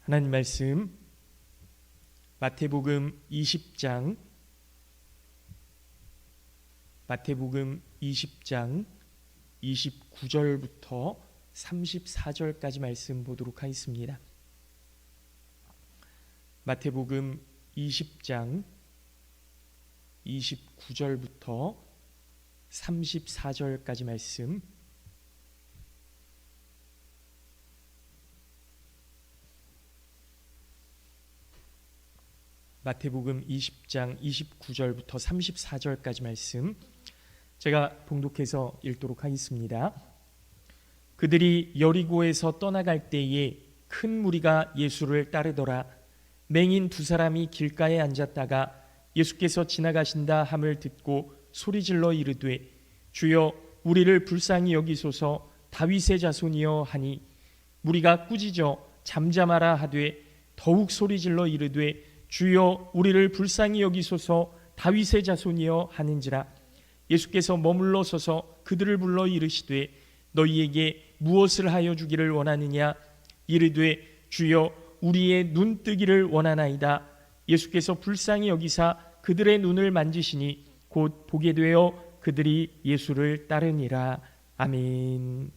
하나님 말씀 마태복음 20장 29절부터 34절까지 말씀 보도록 하겠습니다. 마태복음 20장 29절부터 34절까지 말씀 마태복음 20장 29절부터 34절까지 말씀 제가 봉독해서 읽도록 하겠습니다. 그들이 여리고에서 떠나갈 때에 큰 무리가 예수를 따르더라. 맹인 두 사람이 길가에 앉았다가 예수께서 지나가신다 함을 듣고 소리질러 이르되 주여 우리를 불쌍히 여기소서 다윗의 자손이여 하니 무리가 꾸짖어 잠잠하라 하되 더욱 소리질러 이르되 주여 우리를 불쌍히 여기소서 다윗의 자손이여 하는지라. 예수께서 머물러 서서 그들을 불러 이르시되 너희에게 무엇을 하여 주기를 원하느냐. 이르되 주여 우리의 눈 뜨기를 원하나이다. 예수께서 불쌍히 여기사 그들의 눈을 만지시니 곧 보게 되어 그들이 예수를 따르니라. 아멘.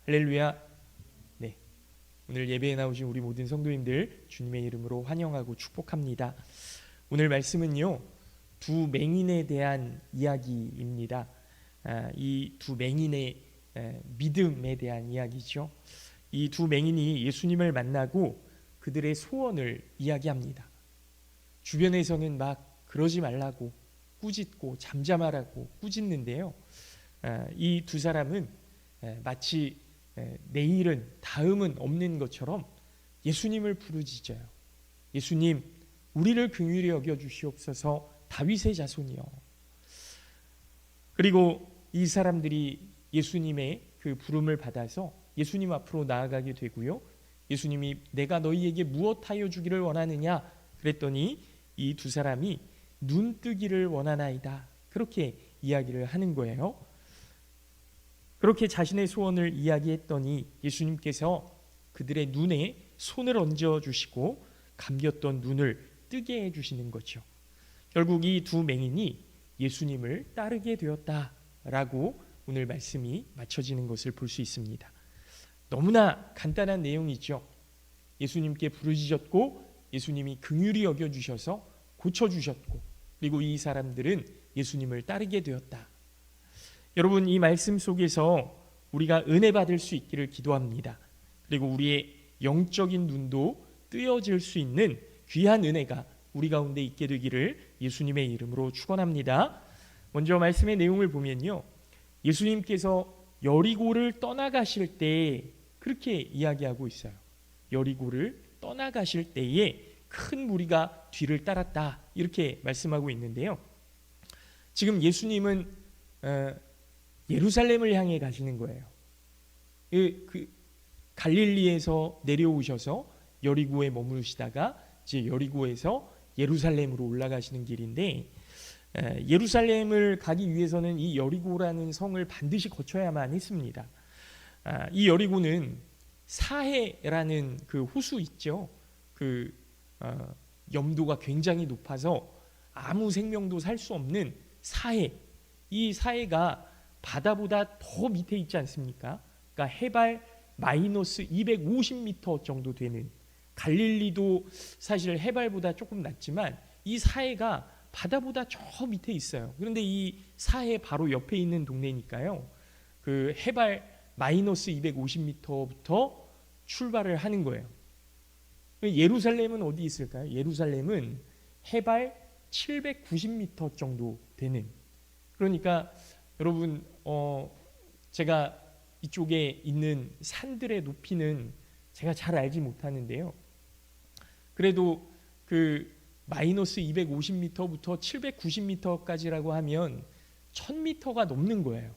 할렐루야. 오늘 예배에 나오신 우리 모든 성도님들 주님의 이름으로 환영하고 축복합니다. 오늘 말씀은요, 두 맹인에 대한 이야기입니다. 이 두 맹인의 믿음에 대한 이야기죠. 이 두 맹인이 예수님을 만나고 그들의 소원을 이야기합니다. 주변에서는 막 그러지 말라고 꾸짖고 잠잠하라고 꾸짖는데요, 이 두 사람은 마치 내일은 다음은 없는 것처럼 예수님을 부르짖어요. 예수님, 우리를 긍휼히 여겨 주시옵소서 다윗의 자손이요. 그리고 이 사람들이 예수님의 그 부름을 받아서 예수님 앞으로 나아가게 되고요. 예수님이 내가 너희에게 무엇하여 주기를 원하느냐 그랬더니 이 두 사람이 눈 뜨기를 원하나이다, 그렇게 이야기를 하는 거예요. 그렇게 자신의 소원을 이야기했더니 예수님께서 그들의 눈에 손을 얹어주시고 감겼던 눈을 뜨게 해주시는 거죠. 결국 이 두 맹인이 예수님을 따르게 되었다라고 오늘 말씀이 맞춰지는 것을 볼 수 있습니다. 너무나 간단한 내용이죠. 예수님께 부르짖었고 예수님이 긍휼히 여겨주셔서 고쳐주셨고, 그리고 이 사람들은 예수님을 따르게 되었다. 여러분, 이 말씀 속에서 우리가 은혜 받을 수 있기를 기도합니다. 그리고 우리의 영적인 눈도 뜨여질 수 있는 귀한 은혜가 우리 가운데 있게 되기를 예수님의 이름으로 축원합니다. 먼저 말씀의 내용을 보면요, 예수님께서 여리고를 떠나가실 때 그렇게 이야기하고 있어요. 여리고를 떠나가실 때에 큰 무리가 뒤를 따랐다, 이렇게 말씀하고 있는데요. 지금 예수님은 예루살렘을 향해 가시는 거예요. 갈릴리에서 내려오셔서 여리고에 머무르시다가 이제 여리고에서 예루살렘으로 올라가시는 길인데, 예루살렘을 가기 위해서는 이 여리고라는 성을 반드시 거쳐야만 했습니다. 이 여리고는 사해라는 그 호수 있죠. 염도가 굉장히 높아서 아무 생명도 살 수 없는 사해. 이 사해가 바다보다 더 밑에 있지 않습니까? 그러니까 해발 마이너스 250m 정도 되는, 갈릴리도 사실 해발보다 조금 낮지만 이 사해가 바다보다 저 밑에 있어요. 그런데 이 사해 바로 옆에 있는 동네니까요, 그 해발 마이너스 250m부터 출발을 하는 거예요. 예루살렘은 어디 있을까요? 예루살렘은 해발 790m 정도 되는, 그러니까 여러분, 제가 이쪽에 있는 산들의 높이는 제가 잘 알지 못하는데요, 그래도 그 마이너스 250m부터 790m까지라고 하면 1000m가 넘는 거예요.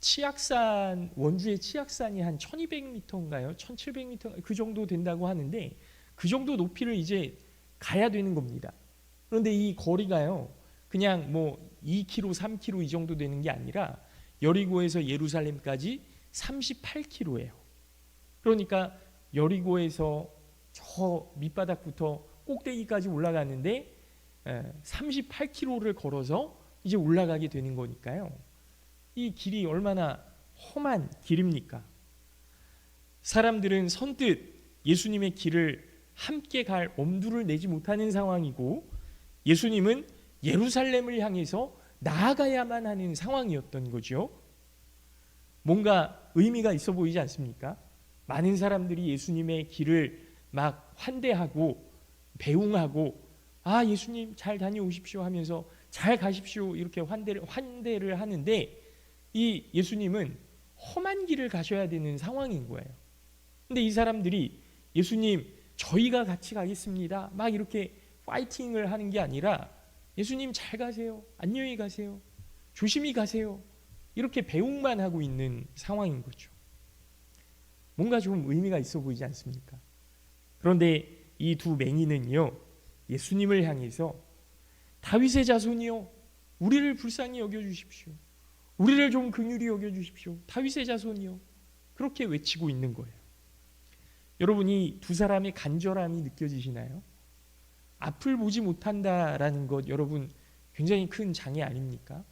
치악산, 원주의 치악산이 한 1200m인가요? 1700m 그 정도 된다고 하는데, 그 정도 높이를 이제 가야 되는 겁니다. 그런데 이 거리가요, 그냥 뭐 2km, 3km 이 정도 되는 게 아니라 여리고에서 예루살렘까지 38km예요. 그러니까 여리고에서 저 밑바닥부터 꼭대기까지 올라갔는데 38km를 걸어서 이제 올라가게 되는 거니까요. 이 길이 얼마나 험한 길입니까? 사람들은 선뜻 예수님의 길을 함께 갈 엄두를 내지 못하는 상황이고, 예수님은 예루살렘을 향해서 나아가야만 하는 상황이었던 거죠. 뭔가 의미가 있어 보이지 않습니까? 많은 사람들이 예수님의 길을 막 환대하고 배웅하고, 아, 예수님 잘 다녀오십시오 하면서 잘 가십시오 이렇게 환대를 하는데, 이 예수님은 험한 길을 가셔야 되는 상황인 거예요. 근데 이 사람들이 예수님 저희가 같이 가겠습니다 막 이렇게 파이팅을 하는 게 아니라, 예수님 잘 가세요, 안녕히 가세요, 조심히 가세요, 이렇게 배웅만 하고 있는 상황인 거죠. 뭔가 좀 의미가 있어 보이지 않습니까? 그런데 이 두 맹인은요, 예수님을 향해서 다윗의 자손이요, 우리를 불쌍히 여겨주십시오, 우리를 좀 긍휼히 여겨주십시오, 다윗의 자손이요, 그렇게 외치고 있는 거예요. 여러분, 이 두 사람의 간절함이 느껴지시나요? 앞을 보지 못한다라는 것, 여러분 굉장히 큰 장애 아닙니까?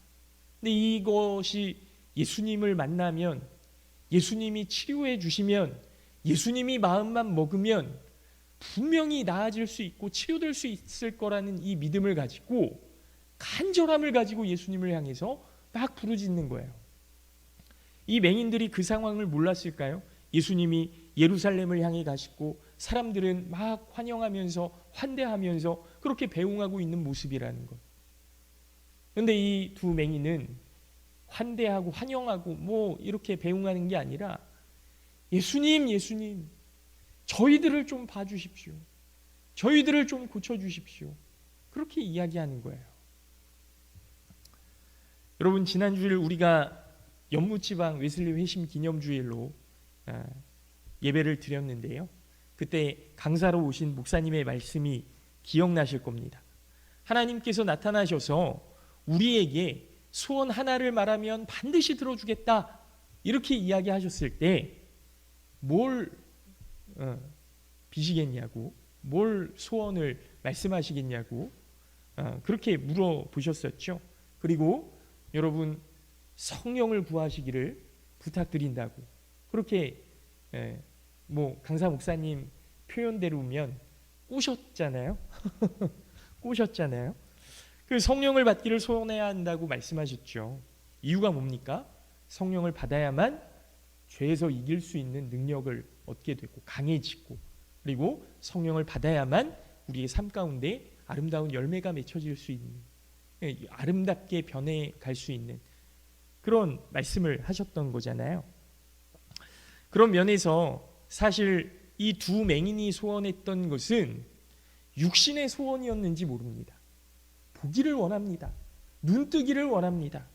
근데 이것이 예수님을 만나면, 예수님이 치료해 주시면, 예수님이 마음만 먹으면 분명히 나아질 수 있고 치료될 수 있을 거라는 이 믿음을 가지고, 간절함을 가지고 예수님을 향해서 막 부르짖는 거예요. 이 맹인들이 그 상황을 몰랐을까요? 예수님이 예루살렘을 향해 가시고 사람들은 막 환영하면서 환대하면서 그렇게 배웅하고 있는 모습이라는 것. 그런데 이 두 맹인은 환대하고 환영하고 뭐 이렇게 배웅하는 게 아니라, 예수님, 예수님, 저희들을 좀 봐주십시오, 저희들을 좀 고쳐주십시오, 그렇게 이야기하는 거예요. 여러분, 지난 주일 우리가 연무지방 웨슬리 회심 기념주일로 예배를 드렸는데요, 그때 강사로 오신 목사님의 말씀이 기억나실 겁니다. 하나님께서 나타나셔서 우리에게 소원 하나를 말하면 반드시 들어주겠다 이렇게 이야기하셨을 때 뭘 비시겠냐고, 뭘 소원을 말씀하시겠냐고 그렇게 물어보셨었죠. 그리고 여러분, 성령을 구하시기를 부탁드린다고 그렇게 뭐 강사 목사님 표현대로면 꼬셨잖아요. 꼬셨잖아요. 그 성령을 받기를 소원해야 한다고 말씀하셨죠. 이유가 뭡니까? 성령을 받아야만 죄에서 이길 수 있는 능력을 얻게 되고 강해지고, 그리고 성령을 받아야만 우리의 삶 가운데 아름다운 열매가 맺혀질 수 있는, 아름답게 변해갈 수 있는 그런 말씀을 하셨던 거잖아요. 그런 면에서 사실 이 두 맹인이 소원했던 것은 육신의 소원이었는지 모릅니다. 보기를 원합니다. 눈뜨기를 원합니다.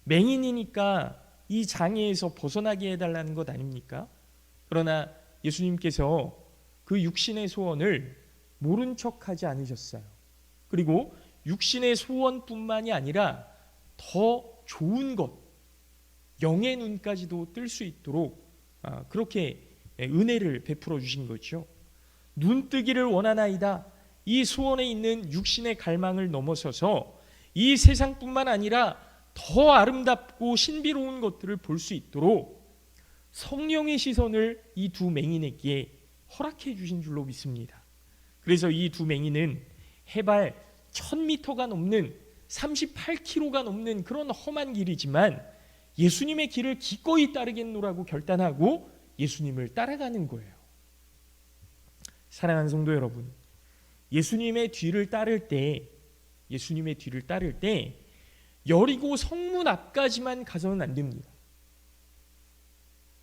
맹인이니까 이 장애에서 벗어나게 해달라는 것 아닙니까? 그러나 예수님께서 그 육신의 소원을 모른 척하지 않으셨어요. 그리고 육신의 소원뿐만이 아니라 더 좋은 것, 영의 눈까지도 뜰 수 있도록 그렇게 은혜를 베풀어 주신 거죠. 눈뜨기를 원하나이다. 이 소원에 있는 육신의 갈망을 넘어서서 이 세상뿐만 아니라 더 아름답고 신비로운 것들을 볼 수 있도록 성령의 시선을 이 두 맹인에게 허락해 주신 줄로 믿습니다. 그래서 이 두 맹인은 해발 1000m가 넘는 38km가 넘는 그런 험한 길이지만 예수님의 길을 기꺼이 따르겠노라고 결단하고 예수님을 따라가는 거예요. 사랑하는 성도 여러분, 예수님의 뒤를 따를 때 여리고 성문 앞까지만 가서는 안 됩니다.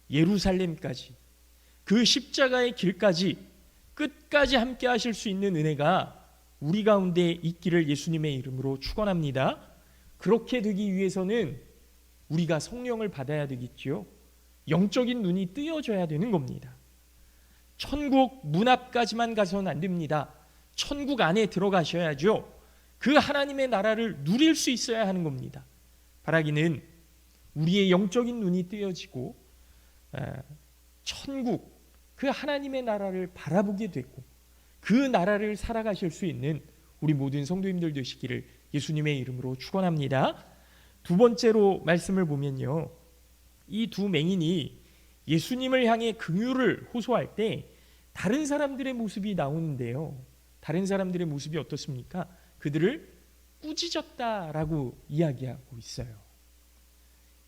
예루살렘까지, 그 십자가의 길까지 끝까지 함께 하실 수 있는 은혜가 우리 가운데 있기를 예수님의 이름으로 축원합니다. 그렇게 되기 위해서는 우리가 성령을 받아야 되겠지요. 영적인 눈이 뜨여져야 되는 겁니다. 천국 문 앞까지만 가서는 안 됩니다. 천국 안에 들어가셔야죠. 그 하나님의 나라를 누릴 수 있어야 하는 겁니다. 바라기는 우리의 영적인 눈이 뜨여지고 천국, 그 하나님의 나라를 바라보게 되고 그 나라를 살아가실 수 있는 우리 모든 성도님들 되시기를 예수님의 이름으로 축원합니다. 두 번째로 말씀을 보면요, 이 두 맹인이 예수님을 향해 긍휼을 호소할 때 다른 사람들의 모습이 나오는데요, 다른 사람들의 모습이 어떻습니까? 그들을 꾸짖었다라고 이야기하고 있어요.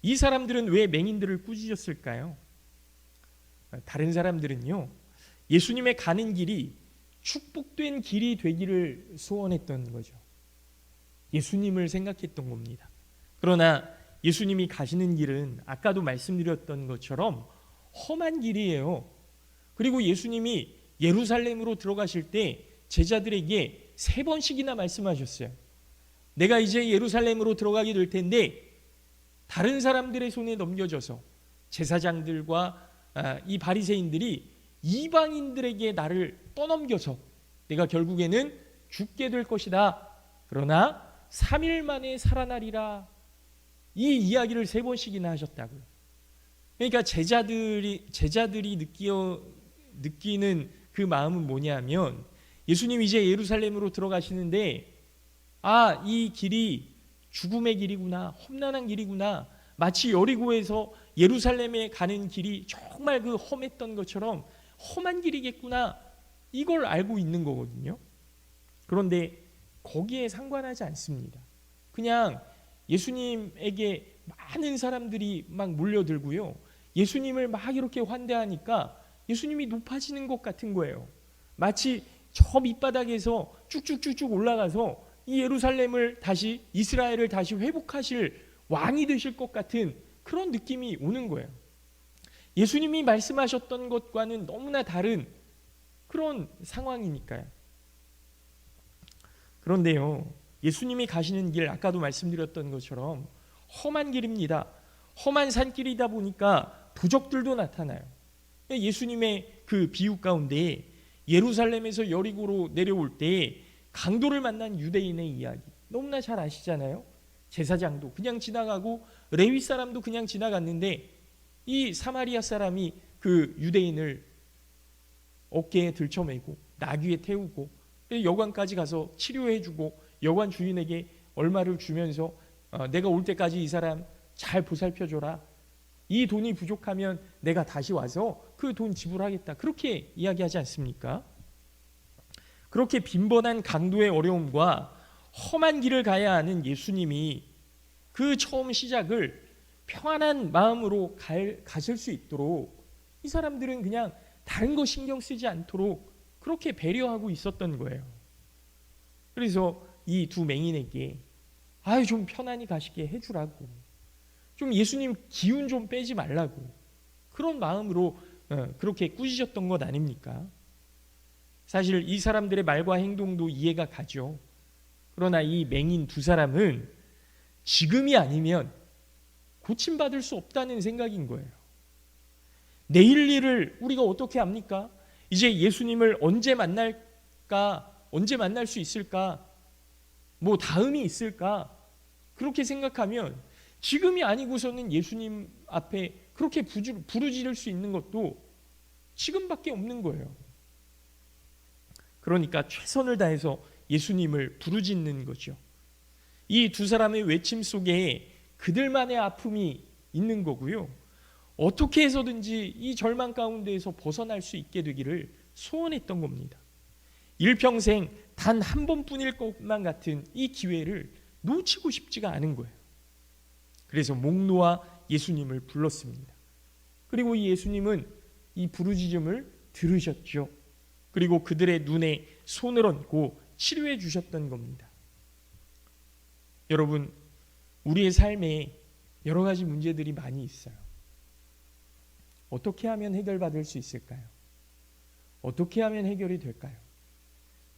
이 사람들은 왜 맹인들을 꾸짖었을까요? 다른 사람들은요, 예수님의 가는 길이 축복된 길이 되기를 소원했던 거죠. 예수님을 생각했던 겁니다. 그러나 예수님이 가시는 길은 아까도 말씀드렸던 것처럼 험한 길이에요. 그리고 예수님이 예루살렘으로 들어가실 때 제자들에게 3번씩이나 말씀하셨어요. 내가 이제 예루살렘으로 들어가게 될 텐데 다른 사람들의 손에 넘겨져서 제사장들과 이 바리새인들이 이방인들에게 나를 떠넘겨서 내가 결국에는 죽게 될 것이다. 그러나 3일 만에 살아나리라. 이 이야기를 3번씩이나 하셨다고요. 그러니까 제자들이 느끼는 그 마음은 뭐냐면, 예수님 이제 예루살렘으로 들어가시는데 이 길이 죽음의 길이구나, 험난한 길이구나, 마치 여리고에서 예루살렘에 가는 길이 정말 그 험했던 것처럼 험한 길이겠구나, 이걸 알고 있는 거거든요. 그런데 거기에 상관하지 않습니다. 그냥 예수님에게 많은 사람들이 막 몰려들고요, 예수님을 막 이렇게 환대하니까 예수님이 높아지는 것 같은 거예요. 마치 저 밑바닥에서 쭉쭉쭉쭉 올라가서 이 예루살렘을 다시, 이스라엘을 다시 회복하실 왕이 되실 것 같은 그런 느낌이 오는 거예요. 예수님이 말씀하셨던 것과는 너무나 다른 그런 상황이니까요. 그런데요, 예수님이 가시는 길, 아까도 말씀드렸던 것처럼 험한 길입니다. 험한 산길이다 보니까 도적들도 나타나요. 예수님의 그 비유 가운데 예루살렘에서 여리고로 내려올 때 강도를 만난 유대인의 이야기 너무나 잘 아시잖아요. 제사장도 그냥 지나가고 레위 사람도 그냥 지나갔는데 이 사마리아 사람이 그 유대인을 어깨에 들쳐매고 나귀에 태우고 여관까지 가서 치료해주고 여관 주인에게 얼마를 주면서 내가 올 때까지 이 사람 잘 보살펴줘라, 이 돈이 부족하면 내가 다시 와서 그 돈 지불하겠다, 그렇게 이야기하지 않습니까? 그렇게 빈번한 강도의 어려움과 험한 길을 가야 하는 예수님이 그 처음 시작을 평안한 마음으로 가실 수 있도록 이 사람들은 그냥 다른 거 신경 쓰지 않도록 그렇게 배려하고 있었던 거예요. 그래서 이 두 맹인에게 좀 편안히 가시게 해주라고, 좀 예수님 기운 좀 빼지 말라고, 그런 마음으로 그렇게 꾸짖었던 것 아닙니까? 사실 이 사람들의 말과 행동도 이해가 가죠. 그러나 이 맹인 두 사람은 지금이 아니면 고침받을 수 없다는 생각인 거예요. 내일 일을 우리가 어떻게 압니까? 이제 예수님을 언제 만날까? 언제 만날 수 있을까? 뭐 다음이 있을까? 그렇게 생각하면 지금이 아니고서는 예수님 앞에 그렇게 부르짖을 수 있는 것도 지금밖에 없는 거예요. 그러니까 최선을 다해서 예수님을 부르짖는 거죠. 이 두 사람의 외침 속에 그들만의 아픔이 있는 거고요, 어떻게 해서든지 이 절망 가운데에서 벗어날 수 있게 되기를 소원했던 겁니다. 일평생 단 한 번뿐일 것만 같은 이 기회를 놓치고 싶지가 않은 거예요. 그래서 목 놓아 예수님을 불렀습니다. 그리고 이 예수님은 이 부르짖음을 들으셨죠. 그리고 그들의 눈에 손을 얹고 치료해 주셨던 겁니다. 여러분, 우리의 삶에 여러 가지 문제들이 많이 있어요. 어떻게 하면 해결받을 수 있을까요? 어떻게 하면 해결이 될까요?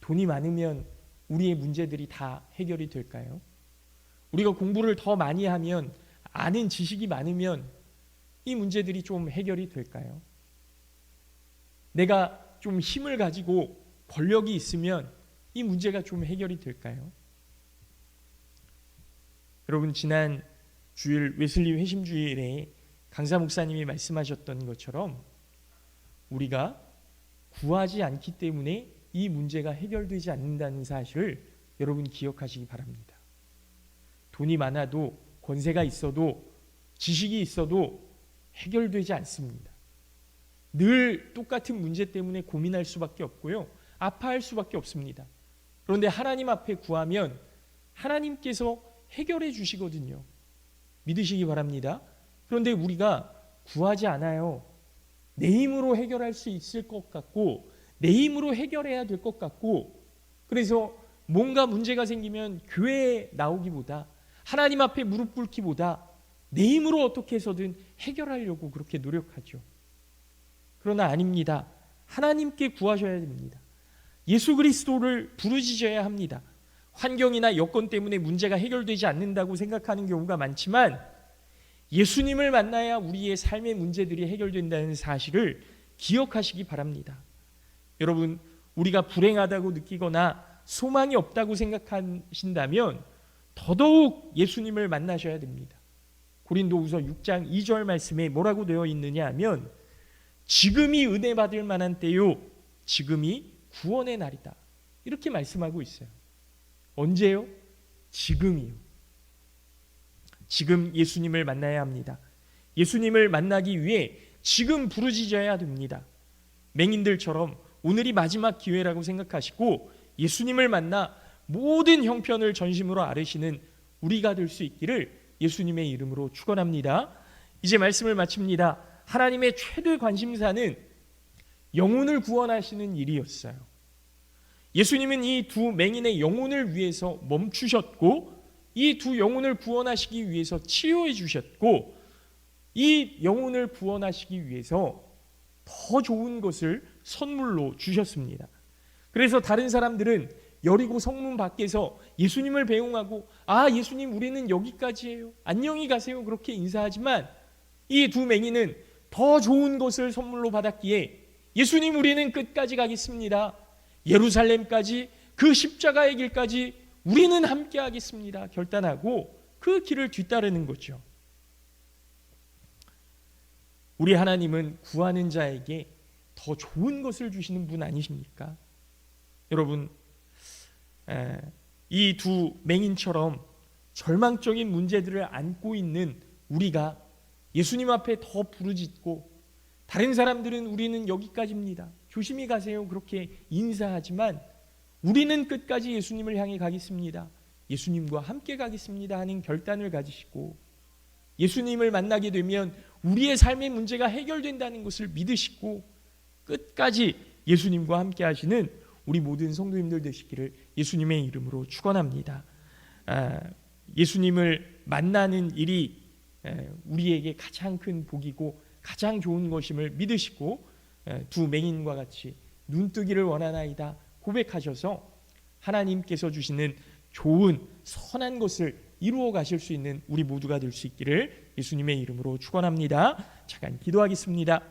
돈이 많으면 우리의 문제들이 다 해결이 될까요? 우리가 공부를 더 많이 하면, 아는 지식이 많으면 이 문제들이 좀 해결이 될까요? 내가 좀 힘을 가지고 권력이 있으면 이 문제가 좀 해결이 될까요? 여러분, 지난 주일 웨슬리 회심주일에 강사 목사님이 말씀하셨던 것처럼 우리가 구하지 않기 때문에 이 문제가 해결되지 않는다는 사실을 여러분 기억하시기 바랍니다. 돈이 많아도 권세가 있어도 지식이 있어도 해결되지 않습니다. 늘 똑같은 문제 때문에 고민할 수밖에 없고요. 아파할 수밖에 없습니다. 그런데 하나님 앞에 구하면 하나님께서 해결해 주시거든요. 믿으시기 바랍니다. 그런데 우리가 구하지 않아요. 내 힘으로 해결할 수 있을 것 같고 내 힘으로 해결해야 될 것 같고 그래서 뭔가 문제가 생기면 교회에 나오기보다 하나님 앞에 무릎 꿇기보다 내 힘으로 어떻게 해서든 해결하려고 그렇게 노력하죠. 그러나 아닙니다. 하나님께 구하셔야 됩니다. 예수 그리스도를 부르짖어야 합니다. 환경이나 여건 때문에 문제가 해결되지 않는다고 생각하는 경우가 많지만 예수님을 만나야 우리의 삶의 문제들이 해결된다는 사실을 기억하시기 바랍니다. 여러분, 우리가 불행하다고 느끼거나 소망이 없다고 생각하신다면 더더욱 예수님을 만나셔야 됩니다. 고린도후서 6장 2절 말씀에 뭐라고 되어 있느냐 하면 지금이 은혜 받을 만한 때요 지금이 구원의 날이다 이렇게 말씀하고 있어요. 언제요? 지금이요. 지금 예수님을 만나야 합니다. 예수님을 만나기 위해 지금 부르짖어야 됩니다. 맹인들처럼 오늘이 마지막 기회라고 생각하시고 예수님을 만나 모든 형편을 전심으로 앓으시는 우리가 될 수 있기를 예수님의 이름으로 축원합니다. 이제 말씀을 마칩니다. 하나님의 최대 관심사는 영혼을 구원하시는 일이었어요. 예수님은 이 두 맹인의 영혼을 위해서 멈추셨고 이 두 영혼을 구원하시기 위해서 치유해 주셨고 이 영혼을 구원하시기 위해서 더 좋은 것을 선물로 주셨습니다. 그래서 다른 사람들은 여리고 성문 밖에서 예수님을 배웅하고 예수님 우리는 여기까지예요. 안녕히 가세요. 그렇게 인사하지만 이 두 맹인은 더 좋은 것을 선물로 받았기에 예수님 우리는 끝까지 가겠습니다. 예루살렘까지 그 십자가의 길까지 우리는 함께 하겠습니다. 결단하고 그 길을 뒤따르는 거죠. 우리 하나님은 구하는 자에게 더 좋은 것을 주시는 분 아니십니까? 여러분, 이 두 맹인처럼 절망적인 문제들을 안고 있는 우리가 예수님 앞에 더 부르짖고 다른 사람들은 우리는 여기까지입니다. 조심히 가세요. 그렇게 인사하지만 우리는 끝까지 예수님을 향해 가겠습니다. 예수님과 함께 가겠습니다 하는 결단을 가지시고 예수님을 만나게 되면 우리의 삶의 문제가 해결된다는 것을 믿으시고 끝까지 예수님과 함께 하시는 우리 모든 성도님들 되시기를 예수님의 이름으로 축원합니다. 예수님을 만나는 일이 우리에게 가장 큰 복이고 가장 좋은 것임을 믿으시고 두 맹인과 같이 눈뜨기를 원하나이다 고백하셔서 하나님께서 주시는 좋은 선한 것을 이루어 가실 수 있는 우리 모두가 될 수 있기를 예수님의 이름으로 축원합니다. 잠깐 기도하겠습니다.